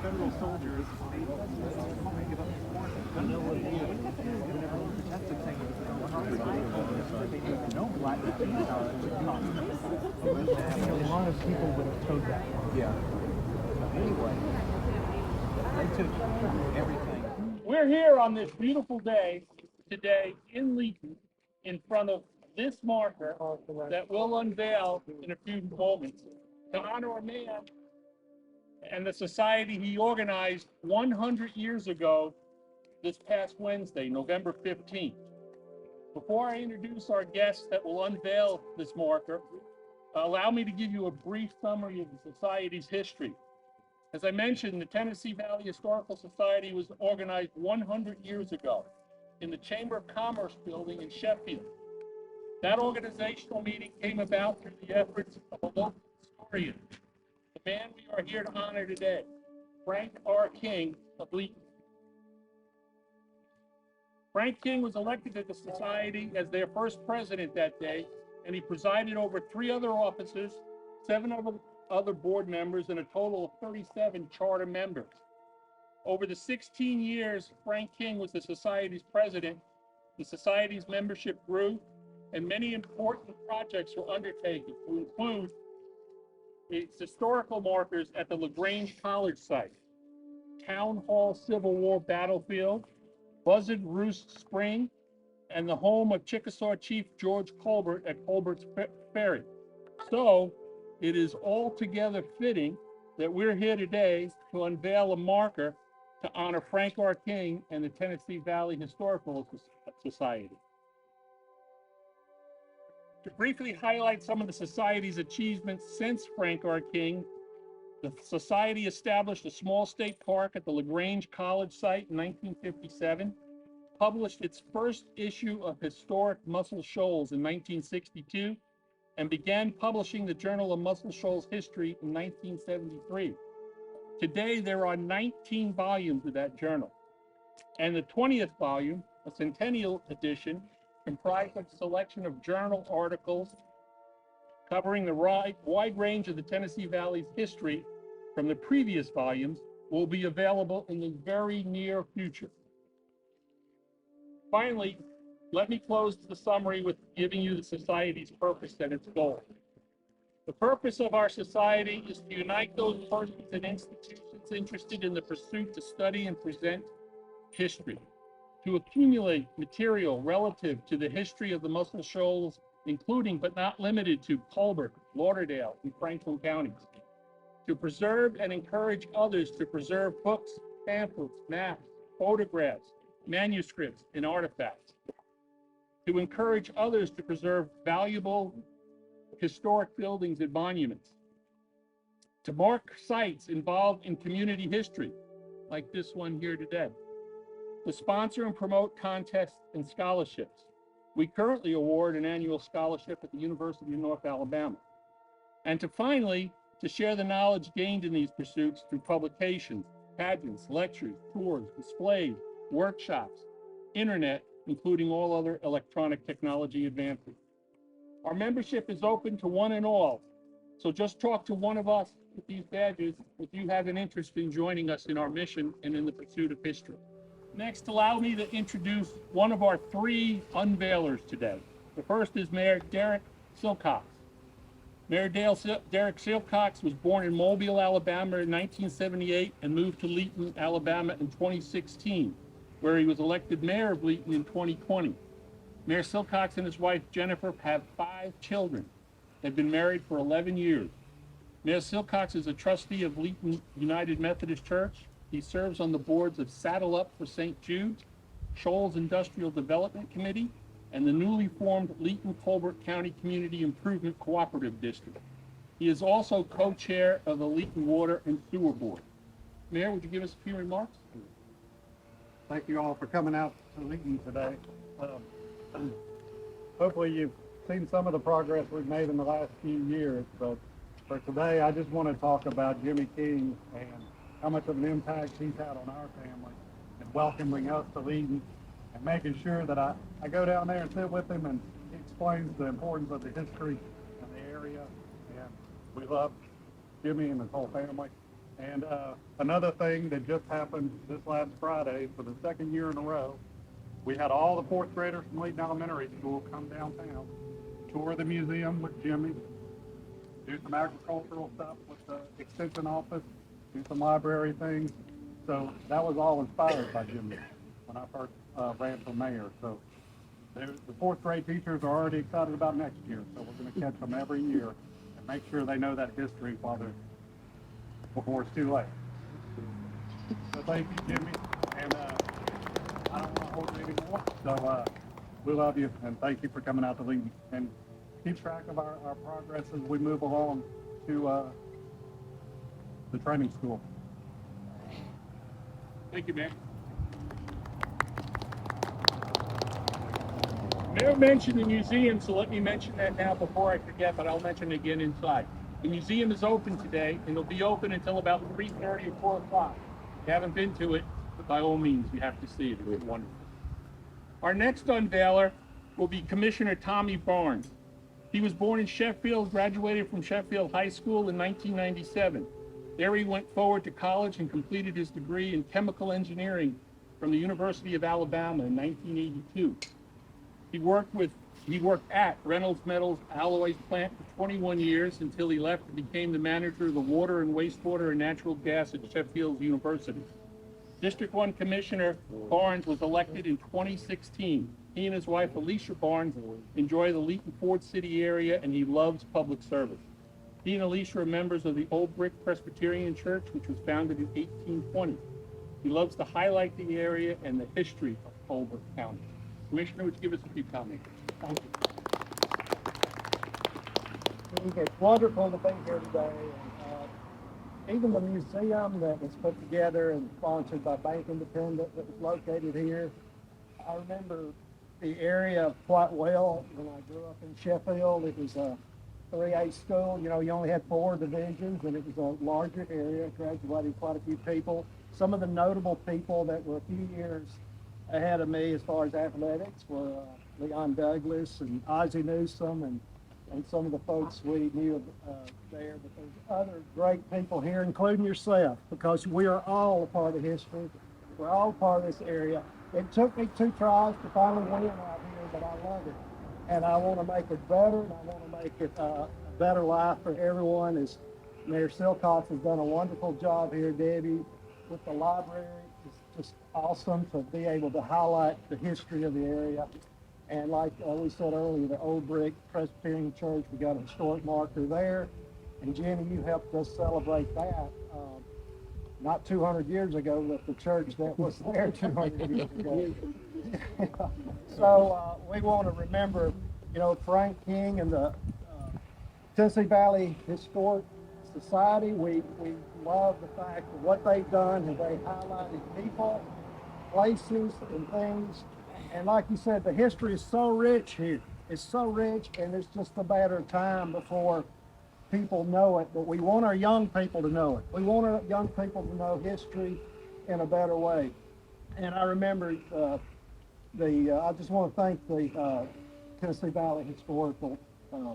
federal soldiers. I know what it is. That's the thing. No black people. A lot of people would have towed that. Yeah. Anyway, they took everything. We're here on this beautiful day today in Leighton in front of this marker that we'll unveil in a few moments to honor a man and the society he organized 100 years ago this past Wednesday, November 15th. Before I introduce our guests that will unveil this marker, allow me to give you a brief summary of the society's history. As I mentioned, the Tennessee Valley Historical Society was organized 100 years ago in the Chamber of Commerce building in Sheffield. That organizational meeting came about through the efforts of a local historian, the man we are here to honor today, Frank R. King of Leighton. Frank King was elected to the society as their first president that day, and he presided over 3 other officers, 7 other board members, and a total of 37 charter members. Over the 16 years Frank King was the society's president, the society's membership grew, and many important projects were undertaken to include its historical markers at the LaGrange College site, Town Hall Civil War battlefield, Buzzard Roost Spring, and the home of Chickasaw Chief George Colbert at Colbert's Ferry. So it is altogether fitting that we're here today to unveil a marker to honor Frank R. King and the Tennessee Valley Historical Society. To briefly highlight some of the society's achievements since Frank R. King, the society established a small state park at the LaGrange College site in 1957, published its first issue of Historic Muscle Shoals in 1962, and began publishing the Journal of Muscle Shoals History in 1973. Today, there are 19 volumes of that journal. And the 20th volume, a centennial edition, comprised of a selection of journal articles covering the wide range of the Tennessee Valley's history from the previous volumes, will be available in the very near future. Finally, let me close the summary with giving you the society's purpose and its goal. The purpose of our society is to unite those persons and institutions interested in the pursuit to study and present history, to accumulate material relative to the history of the Muscle Shoals, including but not limited to Colbert, Lauderdale, and Franklin counties, to preserve and encourage others to preserve books, pamphlets, maps, photographs, manuscripts, and artifacts, to encourage others to preserve valuable historic buildings and monuments, to mark sites involved in community history, like this one here today, to sponsor and promote contests and scholarships. We currently award an annual scholarship at the University of North Alabama. And to finally, to share the knowledge gained in these pursuits through publications, pageants, lectures, tours, displays, workshops, internet, including all other electronic technology advances. Our membership is open to one and all, so just talk to one of us with these badges if you have an interest in joining us in our mission and in the pursuit of history. Next, allow me to introduce one of our 3 unveilers today. The first is Mayor Derek Silcox. Mayor Derek Silcox was born in Mobile, Alabama in 1978 and moved to Leighton, Alabama in 2016, where he was elected mayor of Leighton in 2020. Mayor Silcox and his wife Jennifer have 5 children. They've been married for 11 years. Mayor Silcox is a trustee of Leighton United Methodist Church. He serves on the boards of Saddle Up for St. Jude's, Shoals Industrial Development Committee, and the newly formed Leighton Colbert County Community Improvement Cooperative District. He is also co-chair of the Leighton Water and Sewer Board. Mayor, would you give us a few remarks? Thank you all for coming out to Leighton today. Hopefully you've seen some of the progress we've made in the last few years, but for today I just want to talk about Jimmy King and how much of an impact he's had on our family and welcoming us to Leighton and making sure that I go down there and sit with him and he explains the importance of the history of the area. And we love Jimmy and his whole family. And another thing that just happened this last Friday, for the second year in a row, we had all the fourth graders from Leighton Elementary School come downtown, tour the museum with Jimmy, do some agricultural stuff with the extension office, do some library things. So that was all inspired by Jimmy when I first ran for mayor. So the fourth grade teachers are already excited about next year. So we're going to catch them every year and make sure they know that history before it's too late. So thank you, Jimmy. And I don't want to hold you anymore. So we love you and thank you for coming out to Leighton. And keep track of our progress as we move along to the training school. Thank you, Mayor. Mayor mentioned the museum, so let me mention that now before I forget, but I'll mention it again inside. The museum is open today, and it'll be open until about 3:30 or 4 o'clock. If you haven't been to it, by all means, you have to see it. It's wonderful. Our next unveiler will be Commissioner Tommy Barnes. He was born in Sheffield, graduated from Sheffield High School in 1997. There he went forward to college and completed his degree in chemical engineering from the University of Alabama in 1982. He worked at Reynolds Metals Alloys plant for 21 years until he left and became the manager of the water and wastewater and natural gas at Sheffield University. District 1 Commissioner Barnes was elected in 2016. He and his wife, Alicia Barnes, enjoy the Leighton Ford City area, and he loves public service. He and Alicia are members of the Old Brick Presbyterian Church, which was founded in 1820. He loves to highlight the area and the history of Old Brick County. Commissioner, would you give us a few comments? Thank you. It's wonderful to be here today. And, even the museum that was put together and sponsored by Bank Independent that was located here, I remember the area quite well when I grew up in Sheffield. It was a 3A school. You know, you only had 4 divisions, and it was a larger area, graduated quite a few people. Some of the notable people that were a few years ahead of me as far as athletics were Leon Douglas and Ozzie Newsome and some of the folks we knew there. But there's other great people here, including yourself, because we are all a part of history. We're all part of this area. It took me 2 tries to finally win out here, but I love it. And I want to make it better, and I want to make it a better life for everyone. As Mayor Silcox has done a wonderful job here, Debbie, with the library. It's just awesome to be able to highlight the history of the area. And like we said earlier, the Old Brick Presbyterian Church, we got a historic marker there. And Jenny, you helped us celebrate that. Not 200 years ago, but the church that was there 200 years ago. So we want to remember, you know, Frank King and the Tennessee Valley Historic Society. We love the fact of what they've done, and they highlighted people, places, and things. And like you said, the history is so rich here. It's so rich, and it's just a matter of time before people know it. But we want our young people to know it. We want our young people to know history in a better way. And I remember I just want to thank the Tennessee Valley Historical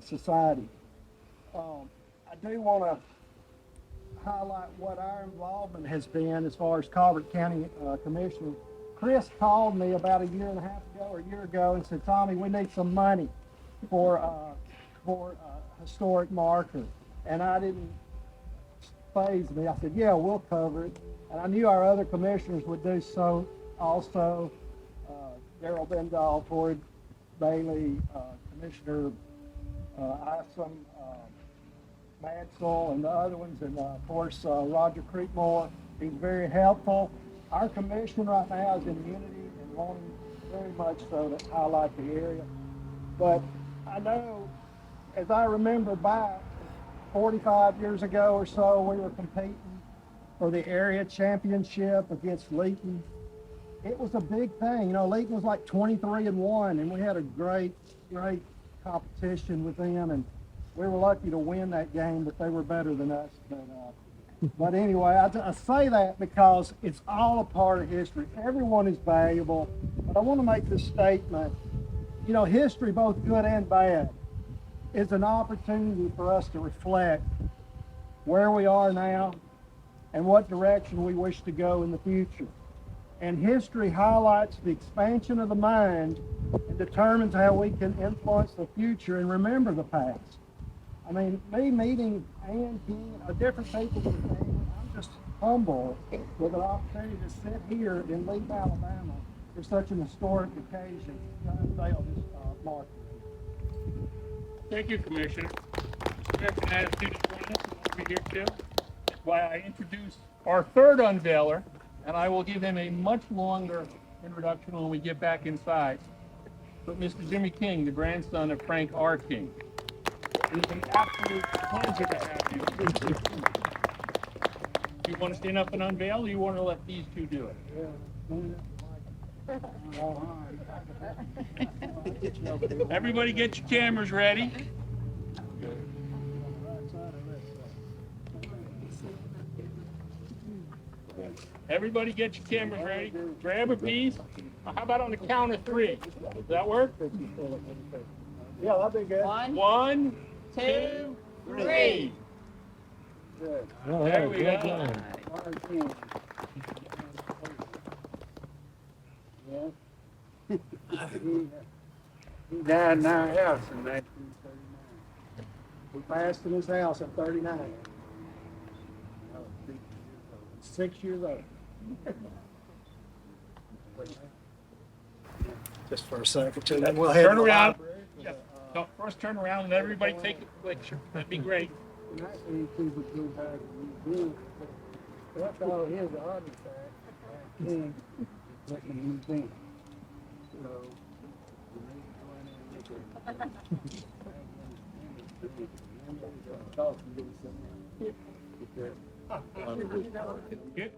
Society. I do want to highlight what our involvement has been as far as Colbert County Commissioner. Chris called me about a year and a half ago or a year ago and said, Tommy, we need some money for a historic marker. And I didn't faze me. I said, yeah, we'll cover it. And I knew our other commissioners would do so also. Darrell Bendall, Ford Bailey, Commissioner Isom, Mansell, and the other ones, and of course Roger Creekmore. He's very helpful. Our commission right now is in unity and wanting very much so to highlight the area. But I know, as I remember back 45 years ago or so, we were competing for the area championship against Leighton. It was a big thing. You know, Leighton was like 23-1, and we had a great competition with them, and we were lucky to win that game, but they were better than us. But anyway, I say that because it's all a part of history. Everyone is valuable. But I want to make this statement. You know, history, both good and bad, is an opportunity for us to reflect where we are now and what direction we wish to go in the future. And history highlights the expansion of the mind and determines how we can influence the future and remember the past. I mean, me meeting Ann King, different people in the family, I'm just humbled with an opportunity to sit here in Leighton, Alabama for such an historic occasion to unveil this marker. Thank you, Commissioner. Commissioner has to join us over here too. That's why I introduce our third unveiler, and I will give him a much longer introduction when we get back inside. But Mr. Jimmy King, the grandson of Frank R. King. It's an absolute pleasure to have you. Do you want to stand up and unveil, or you want to let these two do it? Everybody get your cameras ready. Everybody get your cameras ready. Grab a piece. How about on the count of three? Does that work? Yeah, that'd be good. One, two, three. There we go. He died in our house in 1939. We passed in his house at 39. 6 years old. Just for a second, and then we'll head Turn to the around. library. Yeah. No, first turn around and everybody take a picture. That'd be great. Actually, he would go back and redo it. That's all his artifact. King let me move in. So, Get